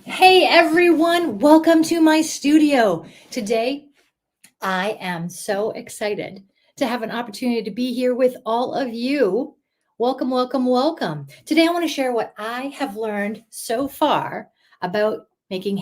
Hey everyone, welcome to my studio. Today, I am so excited to have an opportunity to be here with all of you. Welcome, welcome, welcome. Today, I want to share what I have learned so far about making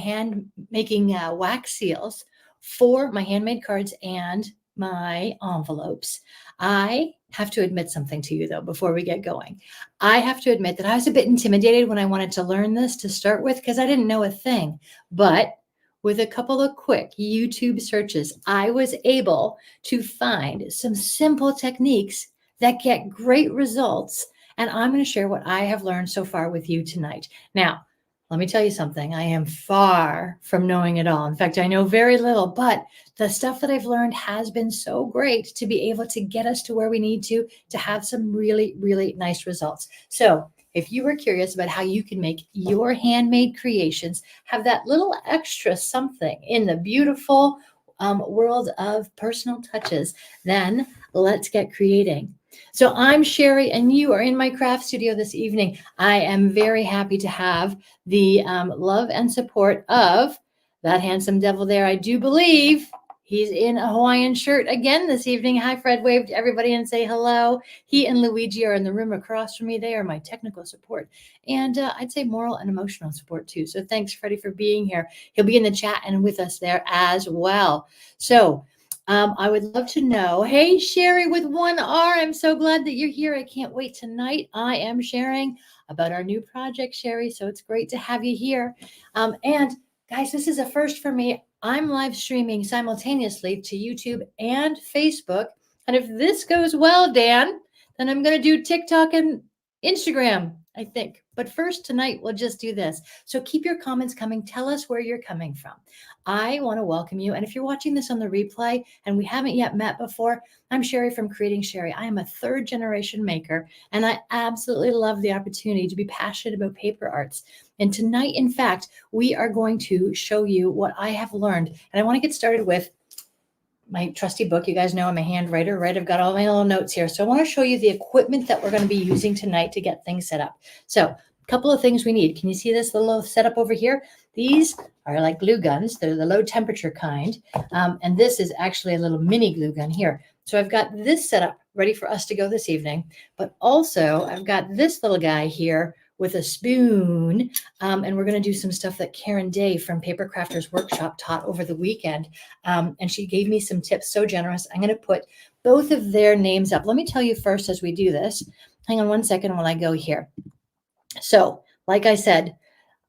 wax seals for my handmade cards and my envelopes. I have to admit something to you though before we get going. I have to admit that I was a bit intimidated when I wanted to learn this to start with because I didn't know a thing. But with a couple of quick YouTube searches, I was able to find some simple techniques that get great results. And I'm going to share what I have learned so far with you tonight. Now, let me tell you something. I am far from knowing it all. In fact, I know very little, but the stuff that I've learned has been so great to be able to get us to where we need to have some really, really nice results. So if you were curious about how you can make your handmade creations have that little extra something in the beautiful world of personal touches, then let's get creating. So I'm Sherri, and you are in my craft studio this evening. I am very happy to have the love and support of that handsome devil there. I do believe he's in a Hawaiian shirt again this evening. Hi, Fred. Wave to everybody and say hello. He and Luigi are in the room across from me. They are my technical support. And I'd say moral and emotional support too. So thanks, Freddie, for being here. He'll be in the chat and with us there as well. So I would love to know. Hey, Sherri with one R. I'm so glad that you're here. I can't wait tonight. I am sharing about our new project, Sherri. So it's great to have you here. And guys, this is a first for me. I'm live streaming simultaneously to YouTube and Facebook. And if this goes well, Dan, then I'm going to do TikTok and Instagram, I think. But first tonight, we'll just do this. So keep your comments coming. Tell us where you're coming from. I want to welcome you. And if you're watching this on the replay and we haven't yet met before, I'm Sherri from Creating Sherri. I am a third generation maker, and I absolutely love the opportunity to be passionate about paper arts. And tonight, in fact, we are going to show you what I have learned. And I want to get started with my trusty book. You guys know I'm a handwriter, right? I've got all my little notes here. So I want to show you the equipment that we're going to be using tonight to get things set up. So a couple of things we need. Can you see this little setup over here? These are like glue guns. They're the low temperature kind. And this is actually a little mini glue gun here. So I've got this set up ready for us to go this evening. But also I've got this little guy here with a spoon. And we're going to do some stuff that Karen Day from Paper Crafters Workshop taught over the weekend. And she gave me some tips, so generous. I'm going to put both of their names up. Let me tell you first as we do this. Hang on one second while I go here. So, like I said,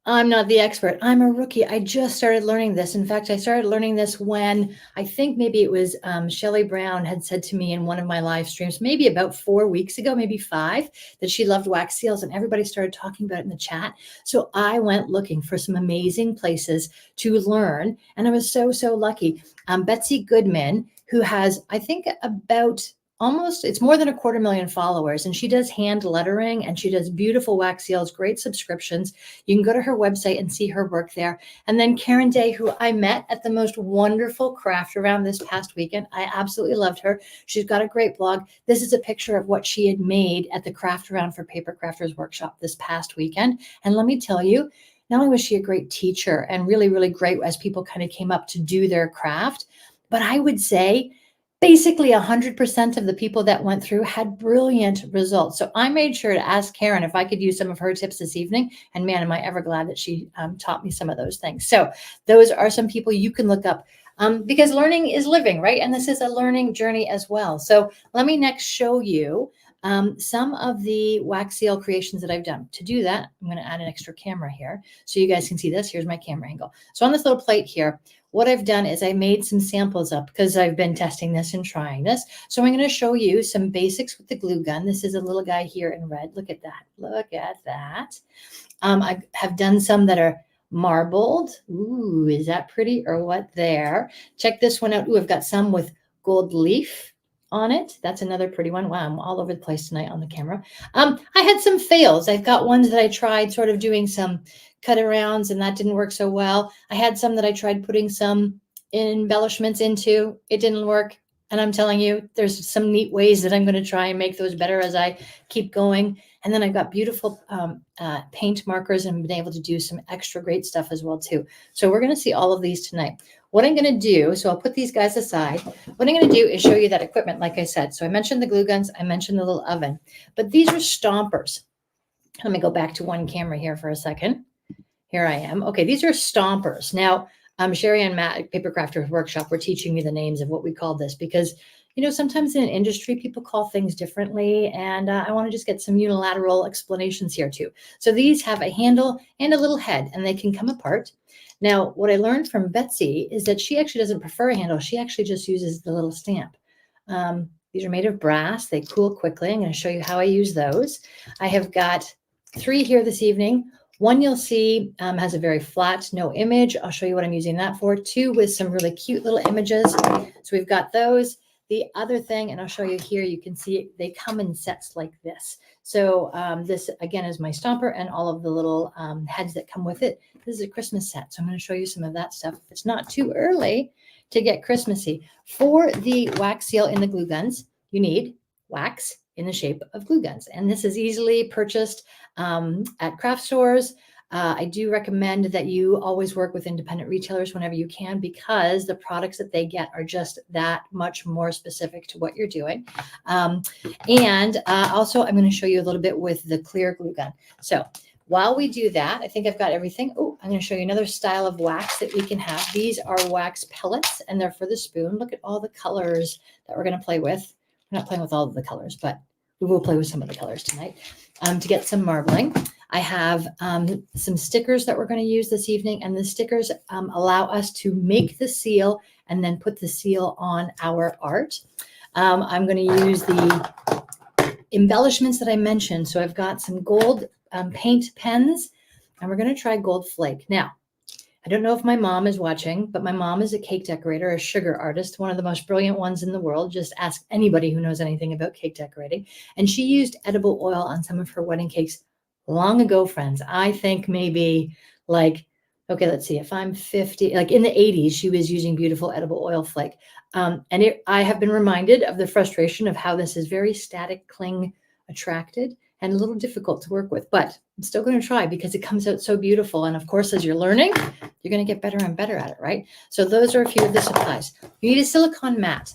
I'm not the expert. I'm a rookie. I just started learning this. In fact, I started learning this when I think maybe it was Shelley Brown had said to me in one of my live streams, maybe about 4 weeks ago, maybe 5, that she loved wax seals, and everybody started talking about it in the chat. So I went looking for some amazing places to learn, and I was so, so lucky. Betsy Goodman, who has, I think, about it's more than 250,000 followers, and she does hand lettering and she does beautiful wax seals, great subscriptions. You can go to her website and see her work there. And then Karen Day, who I met at the most wonderful craft around this past weekend. I absolutely loved her. She's got a great blog. This is a picture of what she had made at the craft around for Paper Crafters Workshop this past weekend. And let me tell you, not only was she a great teacher and really, really great as people kind of came up to do their craft, but I would say basically 100% of the people that went through had brilliant results. So I made sure to ask Karen if I could use some of her tips this evening. And man, am I ever glad that she taught me some of those things. So those are some people you can look up because learning is living, right? And this is a learning journey as well. So let me next show you some of the wax seal creations that I've done. To do that, I'm going to add an extra camera here so you guys can see this. Here's my camera angle. So on this little plate here, what I've done is I made some samples up because I've been testing this and trying this. So I'm going to show you some basics with the glue gun. This is a little guy here in red. Look at that. Look at that. I have done some that are marbled. Ooh, is that pretty or what there? Check this one out. Ooh, I've got some with gold leaf on it. That's another pretty one. Wow, I'm all over the place tonight on the camera. I had some fails. I've got ones that I tried sort of doing some cut arounds and that didn't work so well. I had some that I tried putting some embellishments into. It didn't work. And I'm telling you, there's some neat ways that I'm going to try and make those better as I keep going. And then I've got beautiful paint markers and been able to do some extra great stuff as well too. So we're going to see all of these tonight. What I'm going to do, so I'll put these guys aside. What I'm going to do is show you that equipment, like I said. So I mentioned the glue guns, I mentioned the little oven, but these are stompers. Let me go back to one camera here for a second. Here I am. Okay, these are stompers. Now, Sherri and Matt at Paper Crafters Workshop were teaching me the names of what we call this because, sometimes in industry, people call things differently. And I want to just get some unilateral explanations here too. So these have a handle and a little head, and they can come apart. Now, what I learned from Betsy is that she actually doesn't prefer a handle. She actually just uses the little stamp. These are made of brass. They cool quickly. I'm going to show you how I use those. I have got 3 here this evening. One you'll see has a very flat, no image. I'll show you what I'm using that for. 2 with some really cute little images. So we've got those. The other thing, and I'll show you here, you can see they come in sets like this. So this, again, is my stomper and all of the little heads that come with it. This is a Christmas set. So I'm going to show you some of that stuff. If it's not too early to get Christmassy. For the wax seal in the glue guns, you need wax in the shape of glue guns. And this is easily purchased at craft stores. I do recommend that you always work with independent retailers whenever you can, because the products that they get are just that much more specific to what you're doing. Also, I'm going to show you a little bit with the clear glue gun. So while we do that, I think I've got everything. Oh, I'm going to show you another style of wax that we can have. These are wax pellets, and they're for the spoon. Look at all the colors that we're going to play with. We're not playing with all of the colors, but we will play with some of the colors tonight to get some marbling. I have some stickers that we're going to use this evening, and the stickers allow us to make the seal and then put the seal on our art. I'm going to use the embellishments that I mentioned. So I've got some gold paint pens, and we're going to try gold flake. Now, I don't know if my mom is watching, but my mom is a cake decorator, a sugar artist, one of the most brilliant ones in the world. Just ask anybody who knows anything about cake decorating. And she used edible oil on some of her wedding cakes long ago, friends. I think maybe okay, let's see, if I'm 50, like in the 80s, she was using beautiful edible oil flake. I have been reminded of the frustration of how this is very static, cling attracted, and a little difficult to work with, but I'm still going to try because it comes out so beautiful. And of course, as you're learning, you're going to get better and better at it, right? So those are a few of the supplies. You need a silicone mat.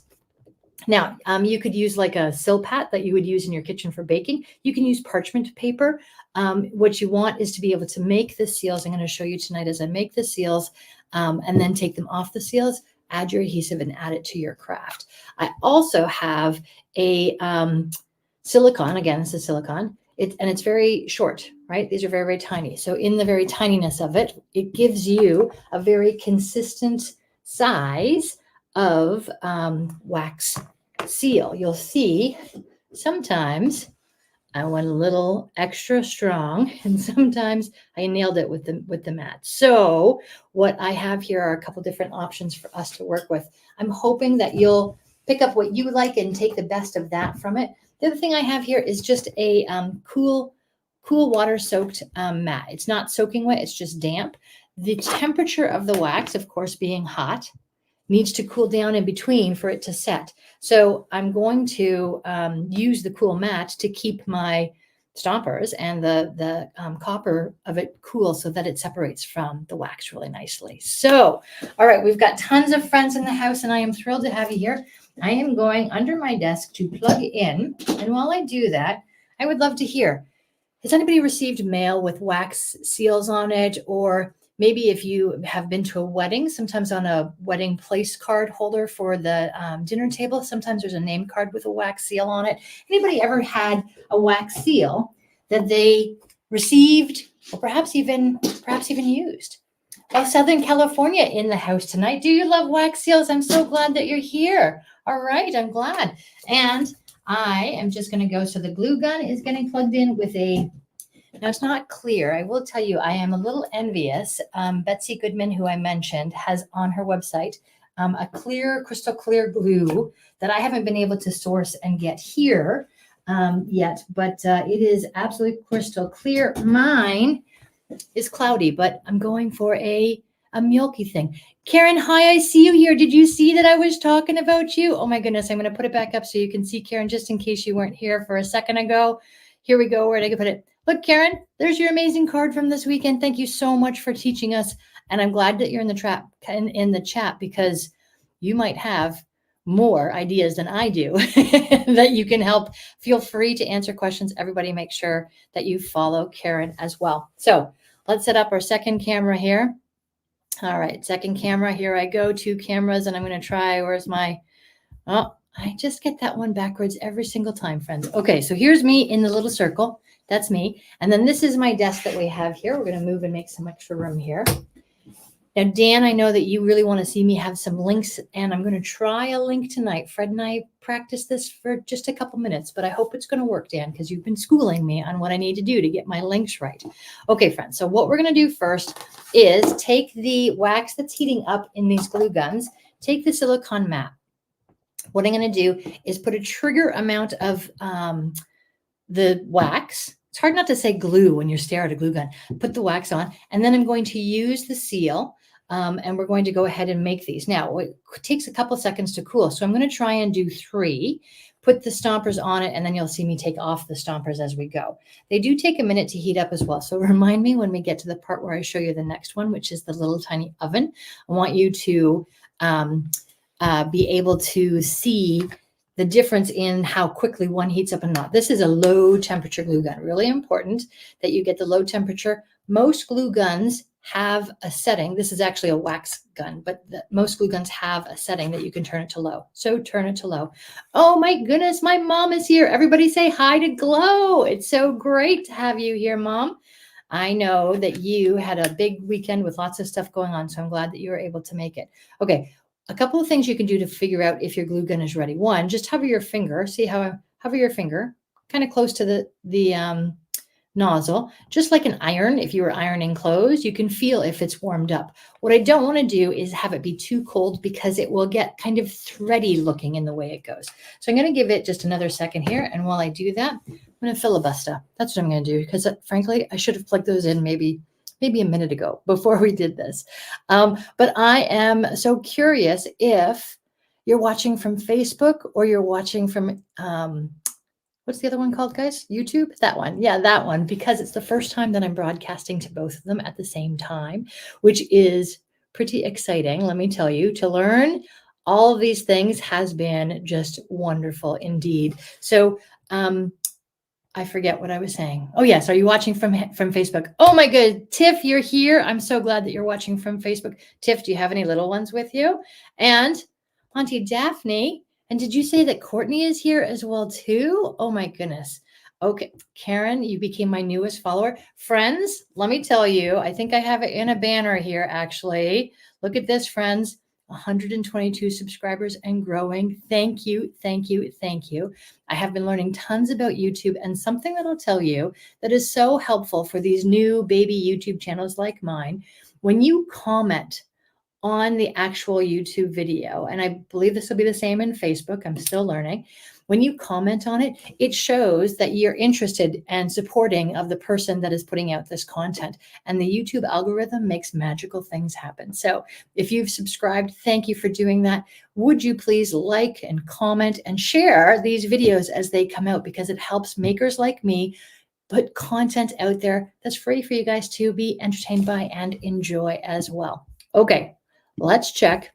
Now, you could use like a Silpat that you would use in your kitchen for baking. You can use parchment paper. What you want is to be able to make the seals. I'm going to show you tonight as I make the seals and then take them off the seals, add your adhesive and add it to your craft. I also have a silicone. Again, this is silicone. It's very short, right? These are very, very tiny. So in the very tininess of it, it gives you a very consistent size of wax seal. You'll see sometimes I went a little extra strong, and sometimes I nailed it with the mat. So what I have here are a couple different options for us to work with. I'm hoping that you'll pick up what you like and take the best of that from it. The other thing I have here is just a cool water soaked mat. It's not soaking wet, it's just damp. The temperature of the wax, of course, being hot, needs to cool down in between for it to set. So I'm going to use the cool mat to keep my stompers and the copper of it cool so that it separates from the wax really nicely. So, all right, we've got tons of friends in the house, and I am thrilled to have you here. I am going under my desk to plug in. And while I do that, I would love to hear, has anybody received mail with wax seals on it? Or maybe if you have been to a wedding, sometimes on a wedding place card holder for the dinner table, sometimes there's a name card with a wax seal on it. Anybody ever had a wax seal that they received or perhaps even used? Well, Southern California in the house tonight. Do you love wax seals? I'm so glad that you're here. All right, I'm glad. And I am just going to go. So the glue gun is getting plugged in with a, now it's not clear. I will tell you, I am a little envious. Betsy Goodman, who I mentioned, has on her website a clear, crystal clear glue that I haven't been able to source and get here yet, but it is absolutely crystal clear. Mine is cloudy, but I'm going for a a milky thing. Karen, hi, I see you here. Did you see that I was talking about you? Oh my goodness, I'm going to put it back up so you can see Karen, just in case you weren't here for a second ago. Here we go. Where did I put it? Look, Karen, there's your amazing card from this weekend. Thank you so much for teaching us. And I'm glad that you're in the chat, because you might have more ideas than I do that you can help. Feel free to answer questions. Everybody, make sure that you follow Karen as well. So let's set up our second camera here. All right, second camera. Here I go. Two cameras, and I'm going to try. Where's my, oh, I just get that one backwards every single time, friends. Okay, so here's me in the little circle. That's me. And then this is my desk that we have here. We're going to move and make some extra room here. Now, Dan, I know that you really want to see me have some links, and I'm going to try a link tonight. Fred and I practiced this for just a couple minutes, but I hope it's going to work, Dan, because you've been schooling me on what I need to do to get my links right. Okay, friends, so what we're going to do first is take the wax that's heating up in these glue guns, take the silicone mat. What I'm going to do is put a trigger amount of the wax. It's hard not to say glue when you stare at a glue gun. Put the wax on, and then I'm going to use the seal, and we're going to go ahead and make these. Now, it takes a couple seconds to cool, so I'm going to try and do 3, put the stompers on it, and then you'll see me take off the stompers as we go. They do take a minute to heat up as well, so remind me when we get to the part where I show you the next one, which is the little tiny oven. I want you to be able to see the difference in how quickly one heats up and not. This is a low temperature glue gun. Really important that you get the low temperature. Most glue guns have a setting. This is actually a wax gun, but most glue guns have a setting that you can turn it to low. So turn it to low. Oh my goodness, my mom is here. Everybody say hi to Glow. It's so great to have you here, Mom. I know that you had a big weekend with lots of stuff going on, so I'm glad that you were able to make it. Okay, a couple of things you can do to figure out if your glue gun is ready. One, just hover your finger. See how I hover your finger kind of close to the nozzle, just like an iron. If you were ironing clothes, you can feel if it's warmed up. What I don't want to do is have it be too cold, because it will get kind of thready looking in the way it goes. So I'm going to give it just another second here. And while I do that, I'm going to filibuster. That's what I'm going to do, because frankly, I should have plugged those in maybe a minute ago before we did this. But I am so curious if you're watching from Facebook or you're watching from, what's the other one called, guys? YouTube? That one. Yeah, that one, because it's the first time that I'm broadcasting to both of them at the same time, which is pretty exciting. Let me tell you, to learn all of these things has been just wonderful indeed. So, I forget what I was saying. Oh, yes. Are you watching from Facebook? Oh, my good. Tiff, you're here. I'm so glad that you're watching from Facebook. Tiff, do you have any little ones with you? And Auntie Daphne. And did you say that Courtney is here as well, too? Oh, my goodness. Okay. Karen, you became my newest follower. Friends, let me tell you, I think I have it in a banner here, actually. Look at this, friends. 122 subscribers and growing. Thank you, thank you, thank you. I have been learning tons about YouTube, and something that I'll tell you that is so helpful for these new baby YouTube channels like mine, when you comment on the actual YouTube video, and I believe this will be the same in Facebook, I'm still learning. When you comment on it, it shows that you're interested and supporting of the person that is putting out this content. And the YouTube algorithm makes magical things happen. So if you've subscribed, thank you for doing that. Would you please like and comment and share these videos as they come out, because it helps makers like me put content out there that's free for you guys to be entertained by and enjoy as well. Okay, let's check.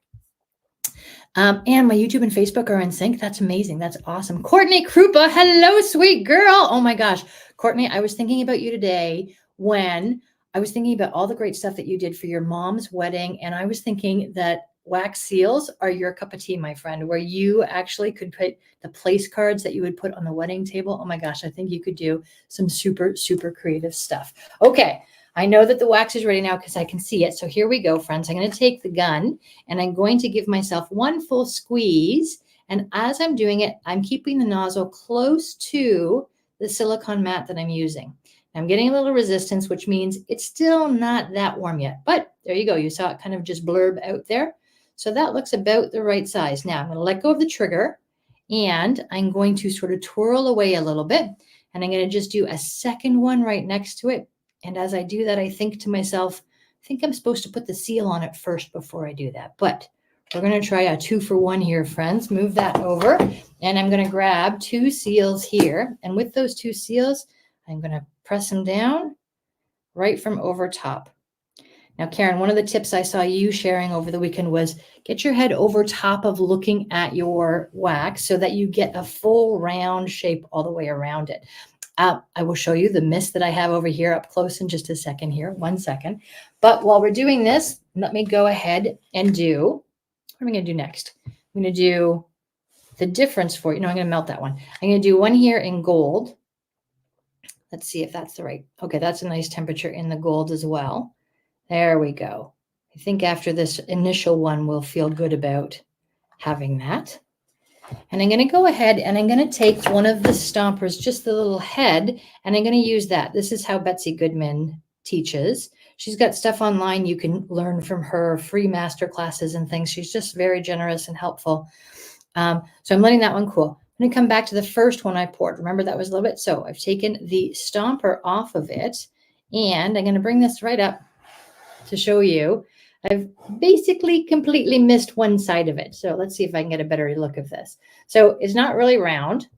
And my YouTube and Facebook are in sync. That's amazing. That's awesome. Courtney Krupa, hello, sweet girl. Oh my gosh. Courtney, I was thinking about you today when I was thinking about all the great stuff that you did for your mom's wedding. And I was thinking that wax seals are your cup of tea, my friend, where you actually could put the place cards that you would put on the wedding table. Oh my gosh, I think you could do some super, super creative stuff. Okay. I know that the wax is ready now because I can see it. So here we go, friends. I'm going to take the gun and I'm going to give myself one full squeeze. And as I'm doing it, I'm keeping the nozzle close to the silicone mat that I'm using. I'm getting a little resistance, which means it's still not that warm yet. But there you go. You saw it kind of just blurb out there. So that looks about the right size. Now I'm going to let go of the trigger and I'm going to sort of twirl away a little bit. And I'm going to just do a second one right next to it. And as I do that, I think to myself, think I'm supposed to put the seal on it first before I do that, but we're going to try a 2-for-1 here, friends. Move that over, and I'm going to grab 2 seals here, and with those 2 seals, I'm going to press them down right from over top. Now, Karen, one of the tips I saw you sharing over the weekend was get your head over top of looking at your wax so that you get a full round shape all the way around it. I will show you the mist that I have over here up close in just a second here, 1 second. But while we're doing this, let me go ahead and do, what am I going to do next? I'm going to do the difference for you. No, I'm going to melt that one. I'm going to do one here in gold. Let's see if that's the right. Okay, that's a nice temperature in the gold as well. There we go. I think after this initial one, we'll feel good about having that. And I'm going to go ahead and I'm going to take one of the stompers, just the little head, and I'm going to use that. This is how Betsy Goodman teaches. She's got stuff online. You can learn from her, free master classes and things. She's just very generous and helpful. So I'm letting that one cool. I'm going to come back to the first one I poured. Remember, that was a little bit. So I've taken the stomper off of it, and I'm going to bring this right up to show you. I've basically completely missed one side of it. So let's see if I can get a better look of this. So it's not really round,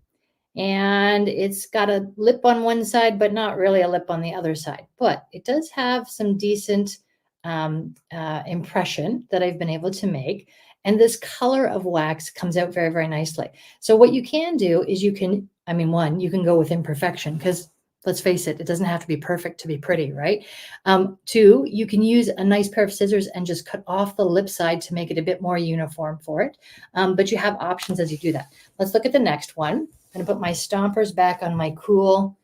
and it's got a lip on one side, but not really a lip on the other side. But it does have some decent impression that I've been able to make. And this color of wax comes out very, very nicely. So what you can do is you can, one, you can go with imperfection, because let's face it, it doesn't have to be perfect to be pretty, right? 2, you can use a nice pair of scissors and just cut off the lip side to make it a bit more uniform for it. But you have options as you do that. Let's look at the next one. I'm going to put my stompers back on my cool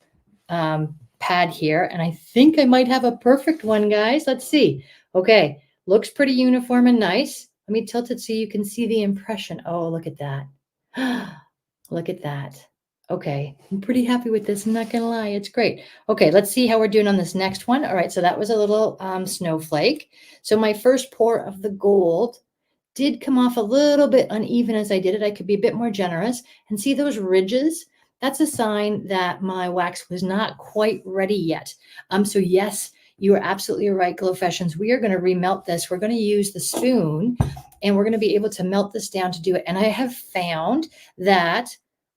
pad here. And I think I might have a perfect one, guys. Let's see. Okay, looks pretty uniform and nice. Let me tilt it so you can see the impression. Oh, look at that. Look at that. Okay, I'm pretty happy with this. I'm not going to lie. It's great. Okay, let's see how we're doing on this next one. All right, so that was a little snowflake. So my first pour of the gold did come off a little bit uneven as I did it. I could be a bit more generous. And see those ridges? That's a sign that my wax was not quite ready yet. So yes, you are absolutely right, Glow Fashions. We are going to remelt this. We're going to use the spoon, and we're going to be able to melt this down to do it. And I have found that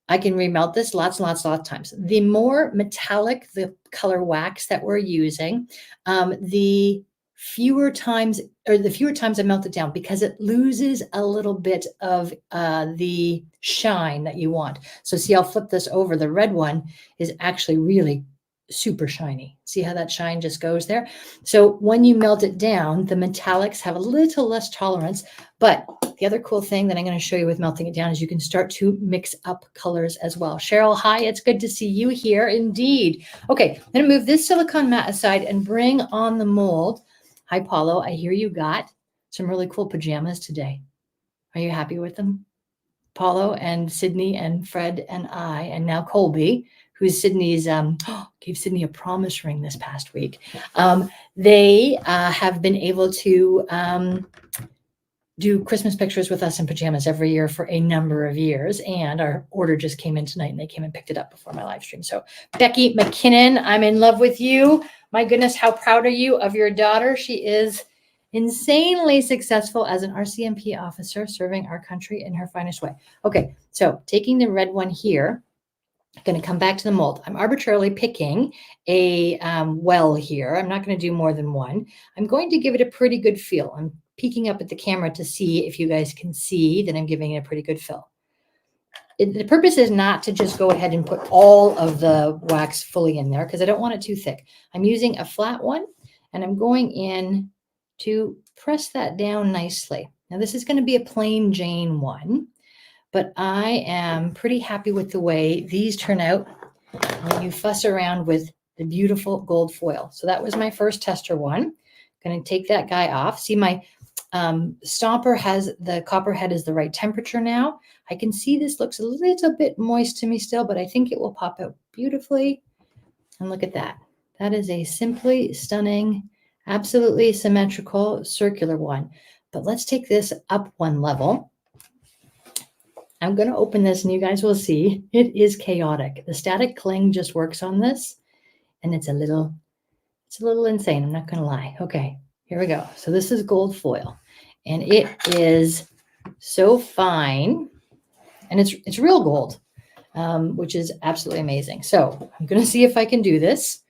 I can remelt this lots of times. The more metallic the color wax that we're using, the fewer times I melt it down, because it loses a little bit of the shine that you want. So see, I'll flip this over. The red one is actually really super shiny. See how that shine just goes there? So when you melt it down, the metallics have a little less tolerance. But the other cool thing that I'm going to show you with melting it down is you can start to mix up colors as well. Cheryl, hi, it's good to see you here indeed. Okay, I'm going to move this silicone mat aside and bring on the mold. Hi, Paulo, I hear you got some really cool pajamas today. Are you happy with them? Paulo and Sydney and Fred and I, and now Colby, who's Sydney's, gave Sydney a promise ring this past week. They have been able to do Christmas pictures with us in pajamas every year for a number of years. And our order just came in tonight, and they came and picked it up before my live stream. So Becky McKinnon, I'm in love with you. My goodness, how proud are you of your daughter? She is insanely successful as an RCMP officer, serving our country in her finest way. Okay, so taking the red one here, I'm going to come back to the mold. I'm arbitrarily picking a well here. I'm not going to do more than one. I'm going to give it a pretty good feel. I'm peeking up at the camera to see if you guys can see that I'm giving it a pretty good fill. The purpose is not to just go ahead and put all of the wax fully in there, because I don't want it too thick. I'm using a flat one, and I'm going in to press that down nicely. Now this is going to be a plain Jane one, but I am pretty happy with the way these turn out when you fuss around with the beautiful gold foil. So that was my first tester one. Going to take that guy off. See, my stomper has the copper head is the right temperature now. I can see this looks a little bit moist to me still, but I think it will pop out beautifully. And look at that. That is a simply stunning, absolutely symmetrical circular one. But let's take this up one level. I'm going to open this and you guys will see it is chaotic. The static cling just works on this, and it's a little insane. I'm not going to lie. Okay. Here we go. So this is gold foil, and it is so fine, and it's real gold, which is absolutely amazing. So I'm going to see if I can do this.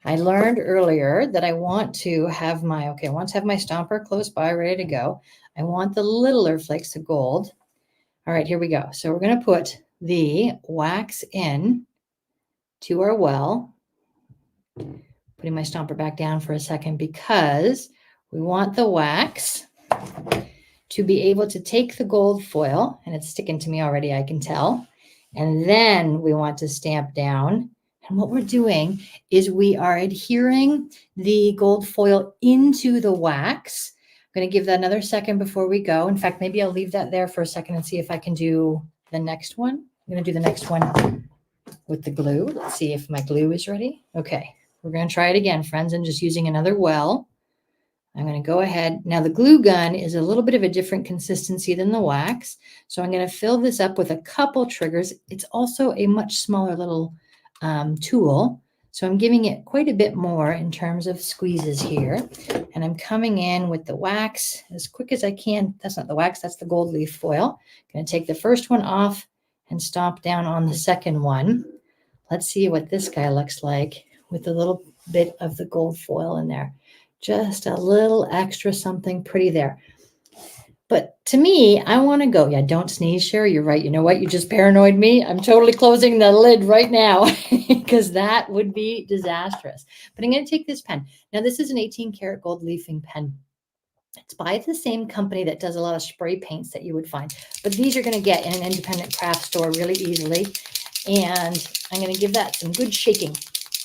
I learned earlier that I want to have my stomper close by, ready to go. I want the littler flakes of gold. All right, here we go. So we're going to put the wax in to our well. Putting my stomper back down for a second because we want the wax to be able to take the gold foil, and it's sticking to me already, I can tell. And then we want to stamp down. And what we're doing is we are adhering the gold foil into the wax. I'm going to give that another second before we go. In fact, maybe I'll leave that there for a second and see if I can do the next one. I'm going to do the next one with the glue. Let's see if my glue is ready. Okay. We're going to try it again, friends, and just using another well. I'm going to go ahead. Now, the glue gun is a little bit of a different consistency than the wax. So I'm going to fill this up with a couple triggers. It's also a much smaller little tool. So I'm giving it quite a bit more in terms of squeezes here. And I'm coming in with the wax as quick as I can. That's not the wax, that's the gold leaf foil. I'm going to take the first one off and stomp down on the second one. Let's see what this guy looks like with a little bit of the gold foil in there. Just a little extra something pretty there. But to me, I want to go. Yeah, don't sneeze, Sherri. You're right. You know what? You just paranoid me. I'm totally closing the lid right now because that would be disastrous. But I'm going to take this pen. Now, this is an 18 karat gold leafing pen. It's by the same company that does a lot of spray paints that you would find. But these you're going to get in an independent craft store really easily. And I'm going to give that some good shaking.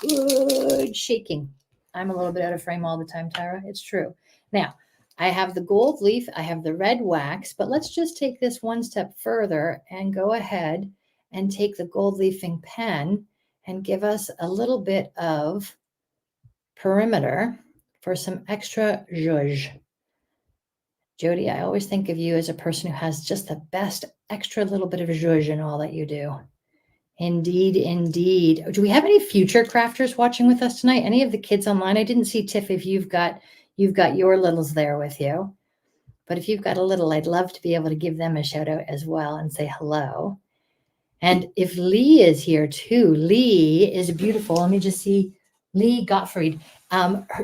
Good shaking. I'm a little bit out of frame all the time, Tyra. It's true. Now, I have the gold leaf. I have the red wax. But let's just take this one step further and go ahead and take the gold leafing pen and give us a little bit of perimeter for some extra zhuzh. Jody, I always think of you as a person who has just the best extra little bit of zhuzh in all that you do. Indeed, indeed. Do we have any future crafters watching with us tonight? Any of the kids online? I didn't see, Tiff, if you've got your littles there with you. But if you've got a little, I'd love to be able to give them a shout out as well and say hello. And if Lee is here too, Lee is beautiful. Let me just see. Lee Gottfried.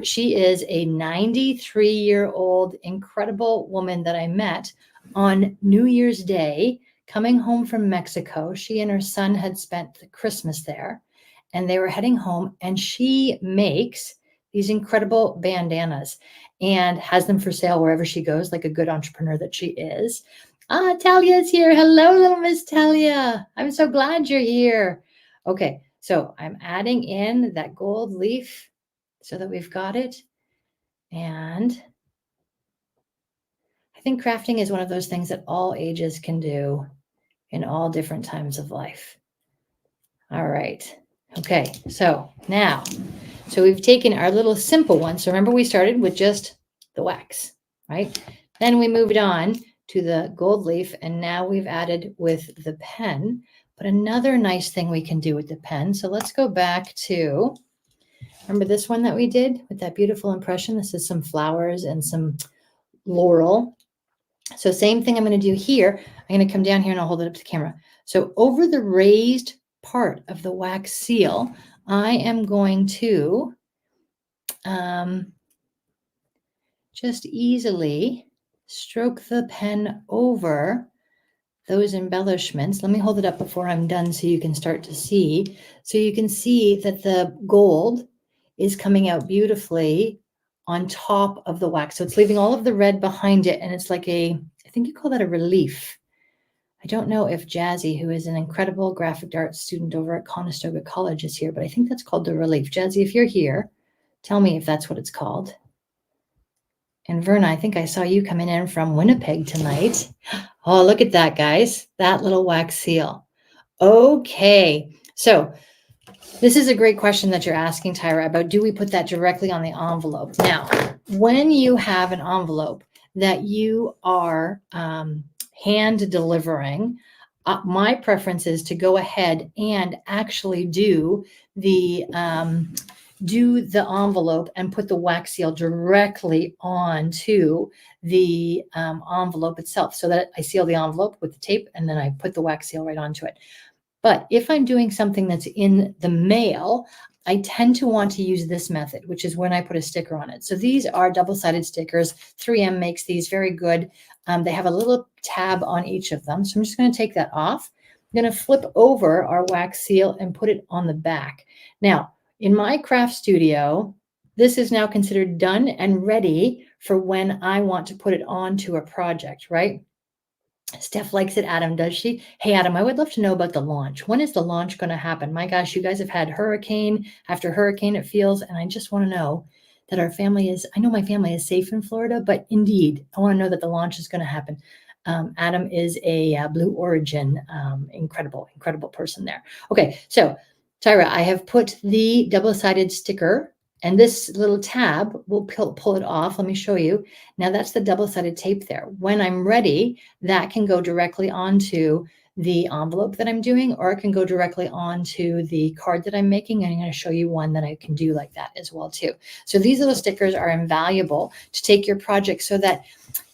She is a 93-year-old incredible woman that I met on New Year's Day coming home from Mexico. She and her son had spent the Christmas there, and they were heading home, and she makes these incredible bandanas and has them for sale wherever she goes, like a good entrepreneur that she is. Talia's here. Hello, little Miss Talia. I'm so glad you're here. Okay, so I'm adding in that gold leaf so that we've got it. And I think crafting is one of those things that all ages can do in all different times of life. All right. Okay, so now, we've taken our little simple one. So remember we started with just the wax, right? Then we moved on to the gold leaf, and now we've added with the pen. But another nice thing we can do with the pen, so let's go back to, remember this one that we did with that beautiful impression? This is some flowers and some laurel. So same thing I'm going to do here. I'm going to come down here and I'll hold it up to the camera. So over the raised part of the wax seal, I am going to just easily stroke the pen over those embellishments. Let me hold it up before I'm done so you can start to see. So you can see that the gold is coming out beautifully on top of the wax. So it's leaving all of the red behind it. And it's like I think you call that a relief. I don't know if Jazzy, who is an incredible graphic arts student over at Conestoga College, is here, but I think that's called the relief. Jazzy, if you're here, tell me if that's what it's called. And Verna, I think I saw you coming in from Winnipeg tonight. Oh, look at that, guys. That little wax seal. Okay. So this is a great question that you're asking, Tyra, about do we put that directly on the envelope? Now, when you have an envelope that you are hand delivering, my preference is to go ahead and actually do the do the envelope and put the wax seal directly onto the envelope itself, so that I seal the envelope with the tape and then I put the wax seal right onto it. But if I'm doing something that's in the mail, I tend to want to use this method, which is when I put a sticker on it. So these are double-sided stickers. 3M makes these very good. They have a little tab on each of them. So I'm just going to take that off. I'm going to flip over our wax seal and put it on the back. Now, in my craft studio, this is now considered done and ready for when I want to put it onto a project, right? Steph likes it. Adam, does she? Hey, Adam, I would love to know about the launch. When is the launch going to happen? My gosh, you guys have had hurricane after hurricane, it feels. And I just want to know that our family is, I know my family is safe in Florida, but indeed, I want to know that the launch is going to happen. Adam is a Blue Origin, incredible person there. Okay, so Tyra, I have put the double-sided sticker, and this little tab will pull it off. Let me show you. Now that's the double-sided tape there. When I'm ready, that can go directly onto the envelope that I'm doing, or it can go directly onto the card that I'm making. And I'm going to show you one that I can do like that as well too. So these little stickers are invaluable to take your project so that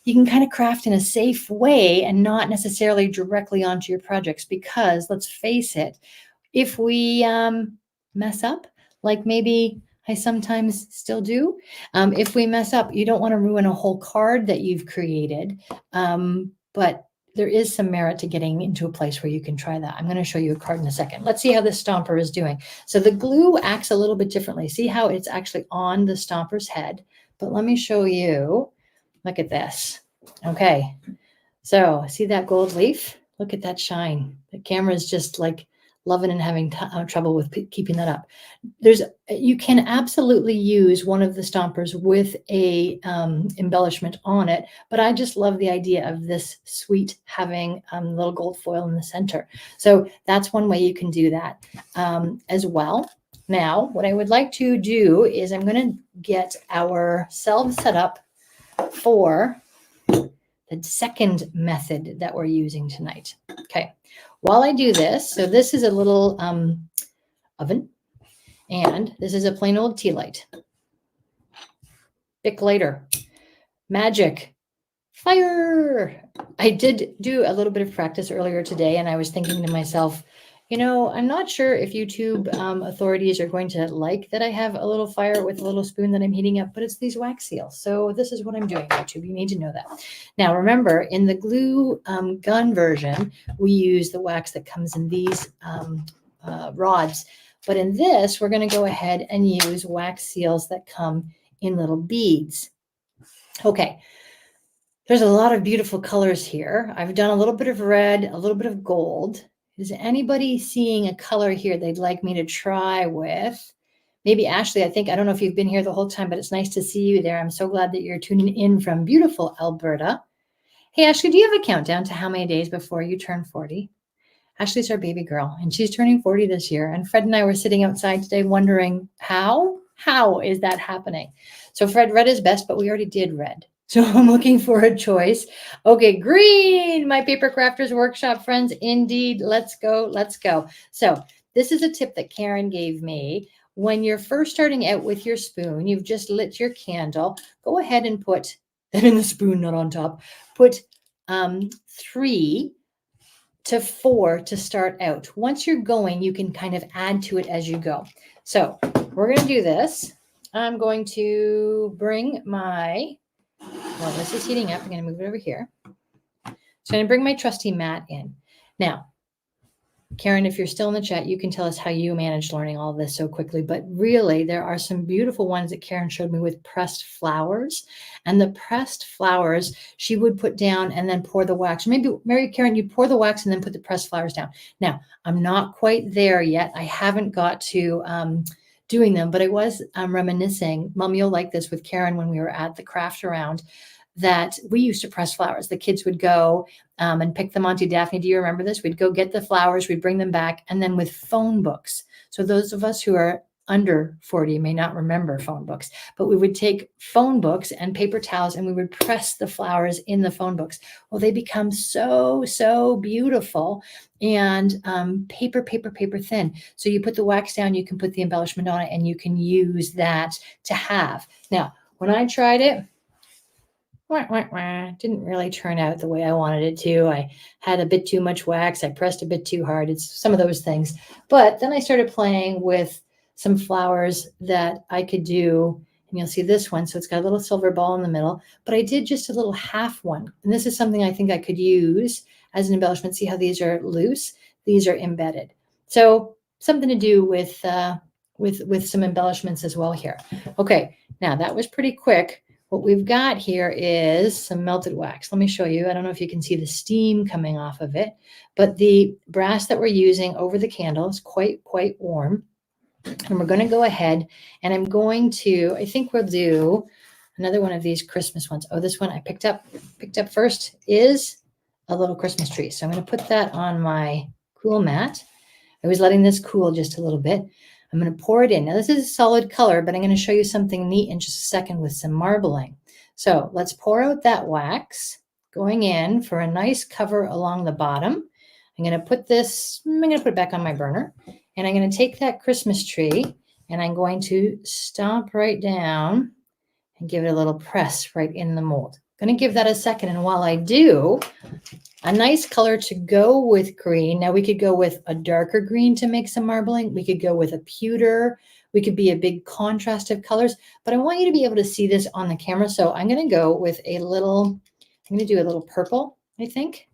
you can kind of craft in a safe way and not necessarily directly onto your projects, because let's face it, if we mess up, like maybe I sometimes still do, if we mess up, you don't want to ruin a whole card that you've created. But there is some merit to getting into a place where you can try that. I'm going to show you a card in a second. Let's see how this stomper is doing. So the glue acts a little bit differently. See how it's actually on the stomper's head, but let me show you. Look at this. Okay. So see that gold leaf? Look at that shine. The camera is just like loving and having trouble with keeping that up. You can absolutely use one of the stompers with a embellishment on it, but I just love the idea of this sweet having little gold foil in the center. So that's one way you can do that as well. Now, what I would like to do is I'm going to get ourselves set up for the second method that we're using tonight. Okay. While I do this, so this is a little oven, and this is a plain old tea light. Bic lighter, magic, fire. I did do a little bit of practice earlier today, and I was thinking to myself, I'm not sure if YouTube authorities are going to like that I have a little fire with a little spoon that I'm heating up, but it's these wax seals. So this is what I'm doing, YouTube. You need to know that. Now, remember, in the glue gun version, we use the wax that comes in these rods. But in this, we're going to go ahead and use wax seals that come in little beads. Okay. There's a lot of beautiful colors here. I've done a little bit of red, a little bit of gold. Is anybody seeing a color here they'd like me to try with? Maybe Ashley, I don't know if you've been here the whole time, but it's nice to see you there. I'm so glad that you're tuning in from beautiful Alberta. Hey, Ashley, do you have a countdown to how many days before you turn 40? Ashley's our baby girl, and she's turning 40 this year. And Fred and I were sitting outside today wondering, how is that happening? So Fred, red is best, but we already did red. So I'm looking for a choice. Okay, green, my Paper Crafters Workshop friends. Indeed, let's go. So this is a tip that Karen gave me. When you're first starting out with your spoon, you've just lit your candle, go ahead and put that in the spoon, not on top. Put 3 to 4 to start out. Once you're going, you can kind of add to it as you go. So we're going to do this. I'm going to bring my... Well, this is heating up. I'm going to move it over here. So I'm going to bring my trusty mat in. Now, Karen, if you're still in the chat, you can tell us how you managed learning all this so quickly. But really, there are some beautiful ones that Karen showed me with pressed flowers. And the pressed flowers, she would put down and then pour the wax. Maybe, Mary Karen, you pour the wax and then put the pressed flowers down. Now, I'm not quite there yet. I haven't got to... doing them, but I was reminiscing, Mom, you'll like this, with Karen when we were at the craft around, that we used to press flowers. The kids would go and pick them. Auntie Daphne, do you remember this? We'd go get the flowers, we'd bring them back, and then with phone books. So those of us who are under 40 may not remember phone books, but we would take phone books and paper towels and we would press the flowers in the phone books. Well, they become so, so beautiful and paper thin. So you put the wax down, you can put the embellishment on it, and you can use that to have. Now, when I tried it, didn't really turn out the way I wanted it to. I had a bit too much wax. I pressed a bit too hard. It's some of those things. But then I started playing with some flowers that I could do. And you'll see this one. So it's got a little silver ball in the middle. But I did just a little half one. And this is something I think I could use as an embellishment. See how these are loose? These are embedded. So something to do with some embellishments as well here. Okay, now that was pretty quick. What we've got here is some melted wax. Let me show you. I don't know if you can see the steam coming off of it, but the brass that we're using over the candle is quite warm. And we're going to go ahead and I'm going to, I think we'll do another one of these Christmas ones. Oh, this one I picked up first is a little Christmas tree. So I'm going to put that on my cool mat. I was letting this cool just a little bit. I'm going to pour it in. Now, this is a solid color, but I'm going to show you something neat in just a second with some marbling. So let's pour out that wax, going in for a nice cover along the bottom. I'm going to put it back on my burner, and I'm going to take that Christmas tree, and I'm going to stomp right down and give it a little press right in the mold. I'm going to give that a second, and while I do, a nice color to go with green. Now we could go with a darker green to make some marbling. We could go with a pewter. We could be a big contrast of colors, but I want you to be able to see this on the camera. So I'm going to go with I'm going to do a little purple, I think.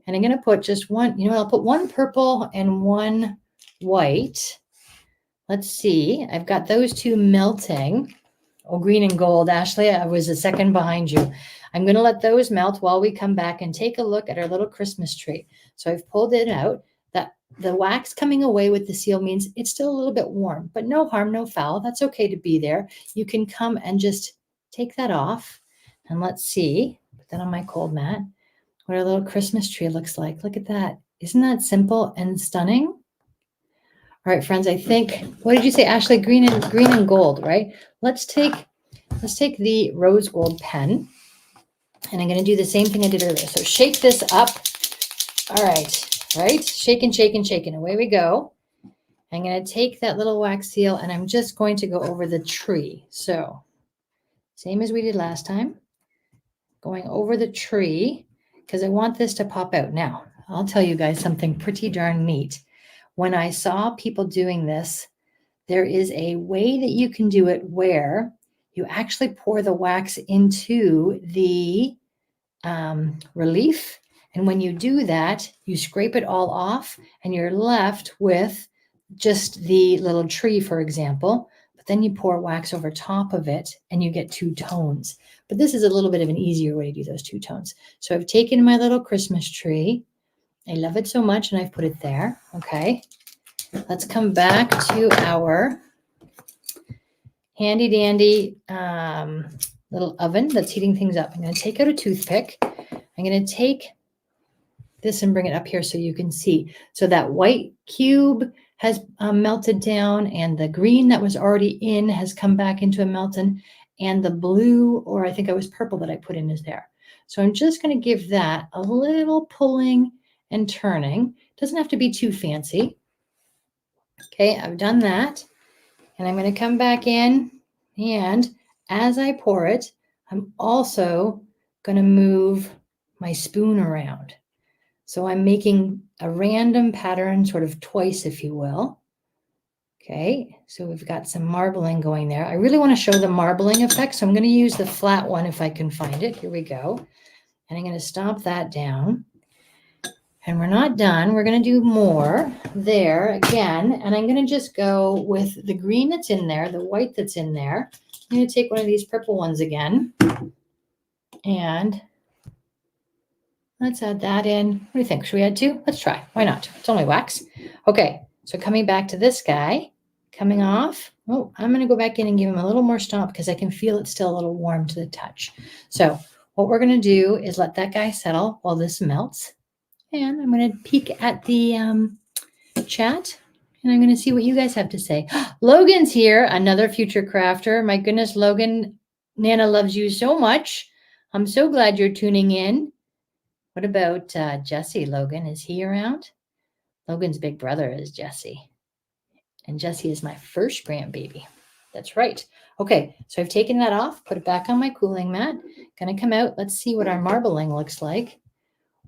And I'm going to put just one, I'll put one purple and one white. Let's see. I've got those two melting. Oh, green and gold. Ashley, I was a second behind you. I'm going to let those melt while we come back and take a look at our little Christmas tree. So I've pulled it out. That the wax coming away with the seal means it's still a little bit warm, but no harm, no foul. That's okay to be there. You can come and just take that off. And let's see, put that on my cold mat, what our little Christmas tree looks like. Look at that. Isn't that simple and stunning? All right, friends, I think, what did you say, Ashley? Green and gold, right? Let's take the rose gold pen. And I'm going to do the same thing I did earlier. So shake this up. All right? Shake and shake and shake. And away we go. I'm going to take that little wax seal and I'm just going to go over the tree. So same as we did last time. Going over the tree because I want this to pop out. Now, I'll tell you guys something pretty darn neat. When I saw people doing this, there is a way that you can do it where you actually pour the wax into the relief. And when you do that, you scrape it all off and you're left with just the little tree, for example. But then you pour wax over top of it and you get two tones. But this is a little bit of an easier way to do those two tones. So I've taken my little Christmas tree. I love it so much and I've put it there. Okay. Let's come back to our handy dandy little oven that's heating things up. I'm going to take out a toothpick. I'm going to take this and bring it up here so you can see. So that white cube has melted down and the green that was already in has come back into a melton, and the blue, or I think it was purple that I put in, is there. So I'm just going to give that a little pulling and turning. Doesn't have to be too fancy. Okay, I've done that. And I'm going to come back in, and as I pour it, I'm also going to move my spoon around. So I'm making a random pattern sort of twice, if you will. Okay, so we've got some marbling going there. I really want to show the marbling effect, so I'm going to use the flat one if I can find it. Here we go. And I'm going to stomp that down. And we're not done. We're going to do more there again. And I'm going to just go with the green that's in there, the white that's in there. I'm going to take one of these purple ones again. And let's add that in. What do you think? Should we add two? Let's try. Why not? It's only wax. Okay, so coming back to this guy, coming off. Oh, I'm going to go back in and give him a little more stomp because I can feel it's still a little warm to the touch. So what we're going to do is let that guy settle while this melts. And I'm going to peek at the chat And I'm going to see what you guys have to say. Logan's here, another future crafter. My goodness, Logan, Nana loves you so much. I'm so glad you're tuning in. What about Jesse? Logan, is he around? Logan's big brother is Jesse. And Jesse is my first grandbaby. That's right. Okay, so I've taken that off, put it back on my cooling mat. Gonna come out. Let's see what our marbling looks like.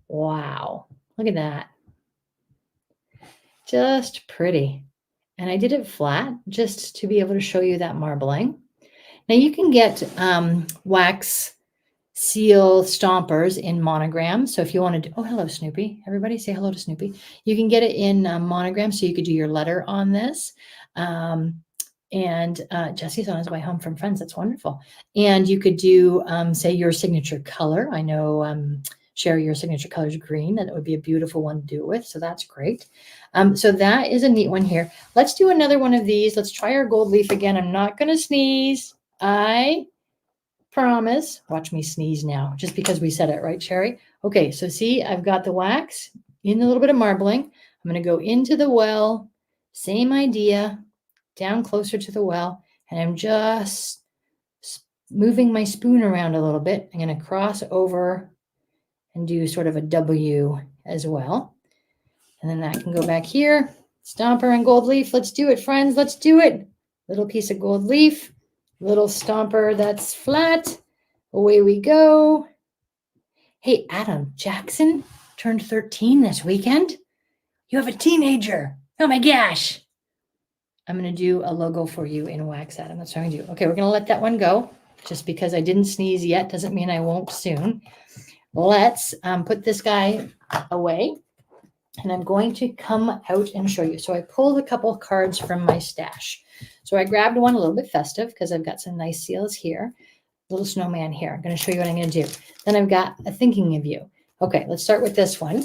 Wow, look at that. Just pretty. And I did it flat just to be able to show you that marbling. Now you can get wax seal stompers in monogram. So if you want to do, oh, hello, Snoopy. Everybody say hello to Snoopy. You can get it in monogram, so you could do your letter on this. And Jesse's on his way home from friends. That's wonderful. And you could do, say, your signature color. I know, Sherri, your signature color is green, and it would be a beautiful one to do it with. So that's great. So that is a neat one here. Let's do another one of these. Let's try our gold leaf again. I'm not going to sneeze. I promise. Watch me sneeze now, just because we said it, right, Sherri? Okay, so see, I've got the wax in a little bit of marbling. I'm going to go into the well, same idea, down closer to the well, and I'm just moving my spoon around a little bit. I'm going to cross over and do sort of a W as well. And then that can go back here. Stomper and gold leaf. Let's do it, friends. Let's do it. Little piece of gold leaf. Little stomper that's flat. Away we go. Hey, Adam, Jackson turned 13 this weekend. You have a teenager. Oh my gosh. I'm going to do a logo for you in wax, Adam. That's what I'm going to do. Okay, we're going to let that one go. Just because I didn't sneeze yet doesn't mean I won't soon. Let's put this guy away. And I'm going to come out and show you. So I pulled a couple cards from my stash. So I grabbed one a little bit festive because I've got some nice seals here. Little snowman here. I'm going to show you what I'm going to do. Then I've got a thinking of you. Okay, let's start with this one.